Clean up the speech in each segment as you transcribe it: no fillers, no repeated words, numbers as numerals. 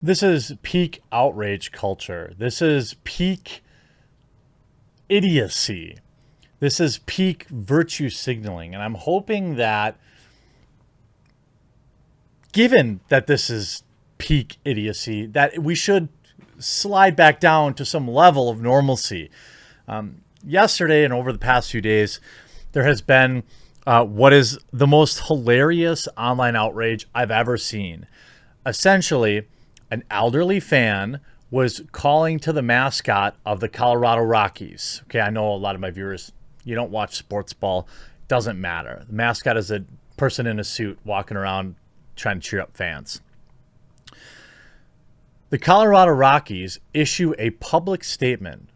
This is peak outrage culture. This is peak idiocy. This is peak virtue signaling. And I'm hoping that, given that this is peak idiocy, that we should slide back down to some level of normalcy. Yesterday and over the past few days, there has been what is the most hilarious online outrage I've ever seen. Essentially, an elderly fan was calling to the mascot of the Colorado Rockies. Okay, I know a lot of my viewers, you don't watch sports ball. Doesn't matter. The mascot is a person in a suit walking around trying to cheer up fans. The Colorado Rockies issue a public statement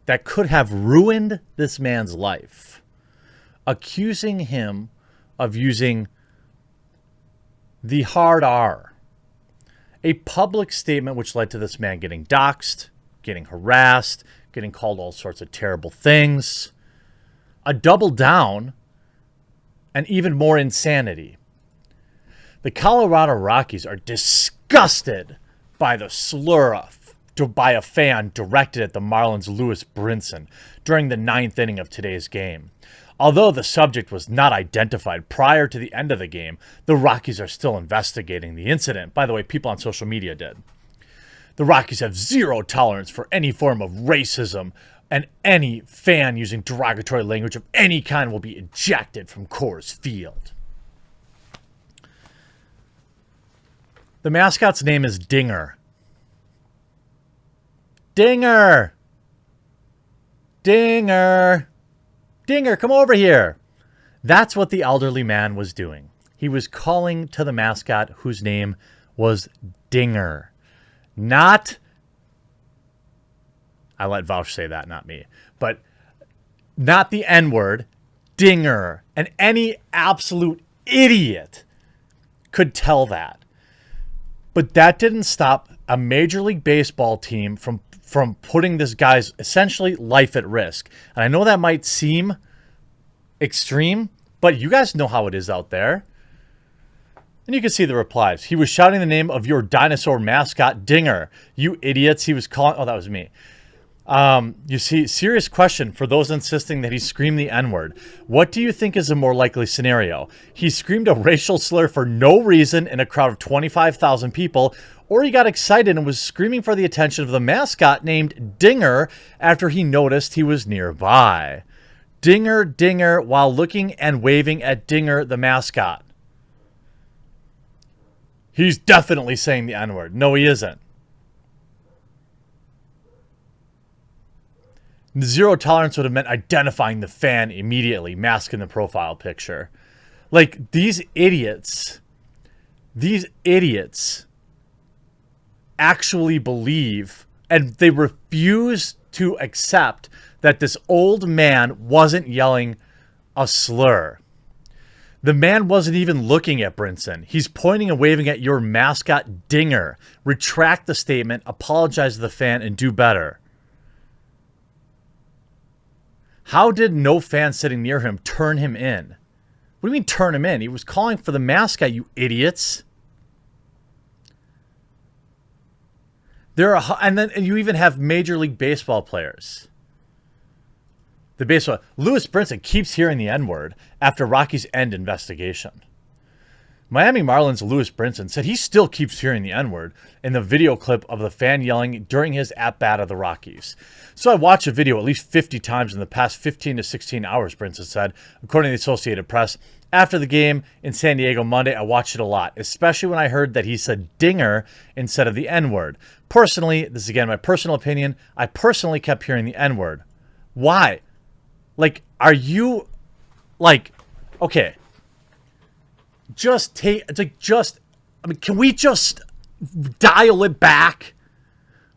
that could have ruined this man's life, accusing him of using the hard R. A public statement which led to this man getting doxxed, getting harassed, getting called all sorts of terrible things. A double down, and even more insanity. The Colorado Rockies are disgusted by the slur by a fan directed at the Marlins' Lewis Brinson during the ninth inning of today's game. Although the subject was not identified prior to the end of the game, the Rockies are still investigating the incident. By the way, people on social media did. The Rockies have zero tolerance for any form of racism, and any fan using derogatory language of any kind will be ejected from Coors Field. The mascot's name is Dinger. Dinger! Dinger! Dinger, come over here. That's what the elderly man was doing. He was calling to the mascot whose name was Dinger. Not, I let Vouch say that, not me, but not the N-word, Dinger. And any absolute idiot could tell that. But that didn't stop a Major League Baseball team from putting this guy's essentially life at risk. And I know that might seem extreme, but you guys know how it is out there. And you can see the replies. He was shouting the name of your dinosaur mascot, Dinger. You idiots. He was calling... Oh, that was me. You see, serious question for those insisting that he screamed the N-word. What do you think is a more likely scenario? He screamed a racial slur for no reason in a crowd of 25,000 people, or he got excited and was screaming for the attention of the mascot named Dinger after he noticed he was nearby. Dinger, Dinger, while looking and waving at Dinger, the mascot. He's definitely saying the N-word. No, he isn't. Zero tolerance would have meant identifying the fan immediately, masking the profile picture. Like, these idiots actually believe, and they refuse to accept that this old man wasn't yelling a slur. The man wasn't even looking at Brinson. He's pointing and waving at your mascot, Dinger. Retract the statement, apologize to the fan, and do better. How did no fan sitting near him turn him in? What do you mean turn him in? He was calling for the mascot, you idiots. And you even have Major League Baseball players. Lewis Brinson keeps hearing the N-word after Rockies end investigation. Miami Marlins Lewis Brinson said he still keeps hearing the N-word in the video clip of the fan yelling during his at-bat of the Rockies. So I watched the video at least 50 times in the past 15 to 16 hours, Brinson said, according to the Associated Press. After the game in San Diego Monday, I watched it a lot, especially when I heard that he said Dinger instead of the N-word. Personally, this is again my personal opinion, I personally kept hearing the N-word. Why? Like, are you, like, okay, can we just dial it back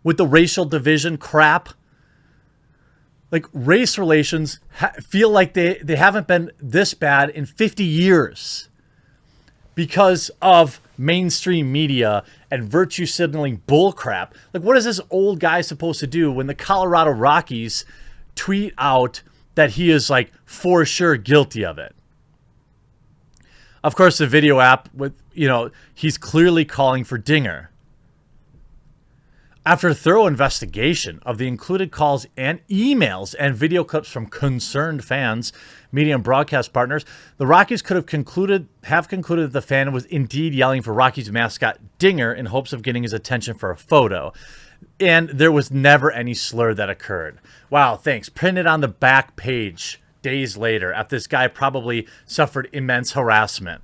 with the racial division crap? Like, race relations feel like they haven't been this bad in 50 years because of mainstream media and virtue signaling bullcrap. Like, what is this old guy supposed to do when the Colorado Rockies tweet out that he is, like, for sure guilty of it? Of course, the video app with, he's clearly calling for Dinger. After a thorough investigation of the included calls and emails and video clips from concerned fans, media and broadcast partners, the Rockies could have concluded that the fan was indeed yelling for Rockies mascot Dinger in hopes of getting his attention for a photo. And there was never any slur that occurred. Wow, thanks. Printed on the back page days later after this guy probably suffered immense harassment.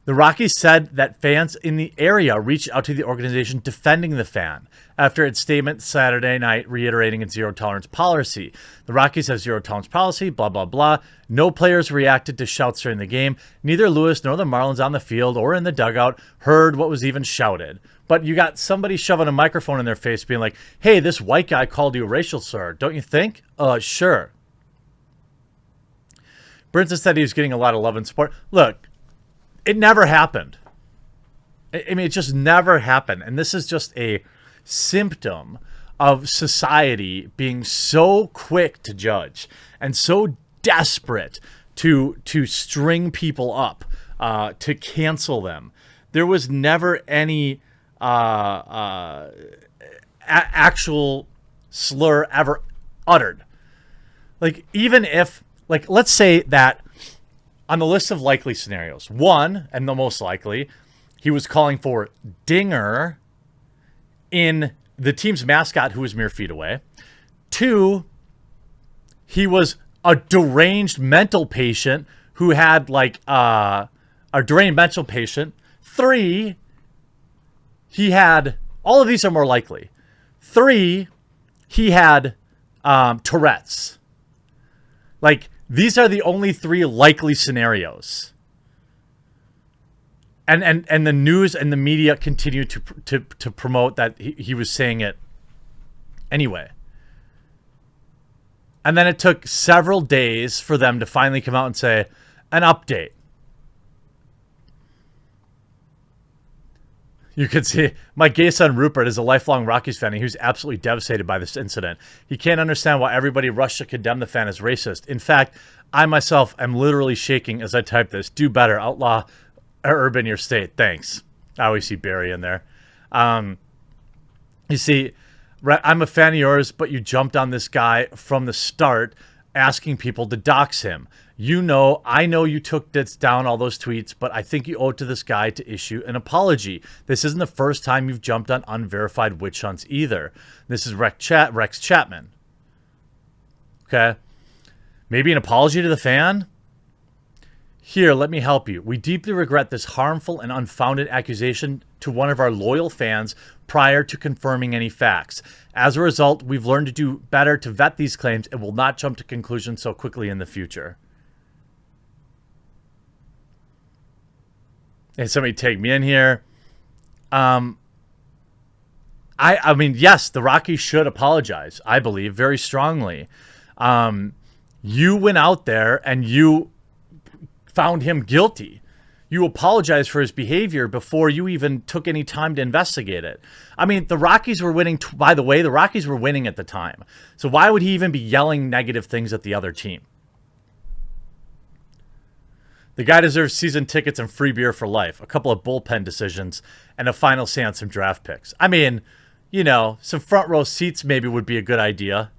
The Rockies said that fans in the area reached out to the organization defending the fan after its statement Saturday night reiterating its zero-tolerance policy. The Rockies have zero-tolerance policy, blah, blah, blah. No players reacted to shouts during the game. Neither Lewis nor the Marlins on the field or in the dugout heard what was even shouted. But you got somebody shoving a microphone in their face being like, hey, this white guy called you a racial slur, don't you think? Sure. Brinson said he was getting a lot of love and support. Look, it never happened. I mean, it just never happened. And this is just a symptom of society being so quick to judge and so desperate to string people up, to cancel them. There was never any actual slur ever uttered. Like, even if, like, let's say that on the list of likely scenarios, one, and the most likely, he was calling for Dinger in the team's mascot who was mere feet away. Two, he was a deranged mental patient who had like a deranged mental patient. Three, he had, all of these are more likely. Three, he had Tourette's. Like, these are the only three likely scenarios. And the news and the media continue to promote that he was saying it anyway. And then it took several days for them to finally come out and say, an update. You could see my gay son Rupert is a lifelong Rockies fan. He was absolutely devastated by this incident. He can't understand why everybody rushed to condemn the fan as racist. In fact, I myself am literally shaking as I type this. Do better, outlaw urban your state. Thanks. I always see Barry in there. You see, I'm a fan of yours, but you jumped on this guy from the start asking people to dox him. I know you took down all those tweets, but I think you owe it to this guy to issue an apology. This isn't the first time you've jumped on unverified witch hunts either. This is Rex Chapman. Okay? Maybe an apology to the fan? Here, let me help you. We deeply regret this harmful and unfounded accusation to one of our loyal fans prior to confirming any facts. As a result, we've learned to do better to vet these claims and will not jump to conclusions so quickly in the future. And somebody take me in here. I mean, yes, the Rockies should apologize, I believe, very strongly. You went out there and you found him guilty. You apologized for his behavior before you even took any time to investigate it. I mean, the Rockies were winning. By the way, the Rockies were winning at the time. So why would he even be yelling negative things at the other team? The guy deserves season tickets and free beer for life, a couple of bullpen decisions, and a final say on some draft picks. I mean, you know, some front row seats maybe would be a good idea.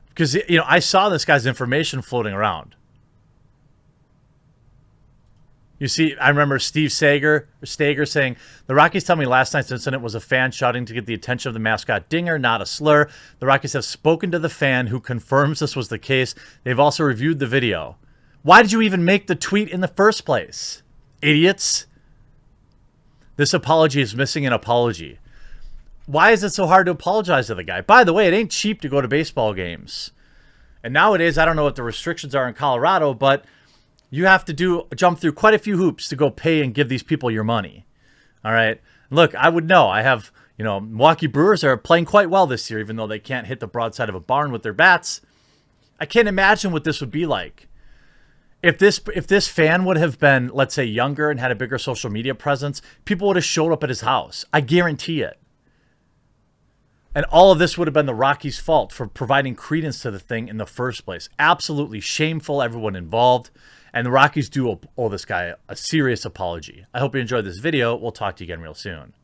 Because, you know, I saw this guy's information floating around. You see, I remember Steve Stager saying, the Rockies tell me last night's incident was a fan shouting to get the attention of the mascot Dinger, not a slur. The Rockies have spoken to the fan who confirms this was the case. They've also reviewed the video. Why did you even make the tweet in the first place? Idiots. This apology is missing an apology. Why is it so hard to apologize to the guy? By the way, it ain't cheap to go to baseball games. And nowadays, I don't know what the restrictions are in Colorado, but you have to jump through quite a few hoops to go pay and give these people your money. All right. Look, I would know. I have, you know, Milwaukee Brewers are playing quite well this year, even though they can't hit the broadside of a barn with their bats. I can't imagine what this would be like. If this fan would have been, let's say, younger and had a bigger social media presence, people would have showed up at his house. I guarantee it. And all of this would have been the Rockies' fault for providing credence to the thing in the first place. Absolutely shameful, everyone involved. And the Rockies do owe this guy a serious apology. I hope you enjoyed this video. We'll talk to you again real soon.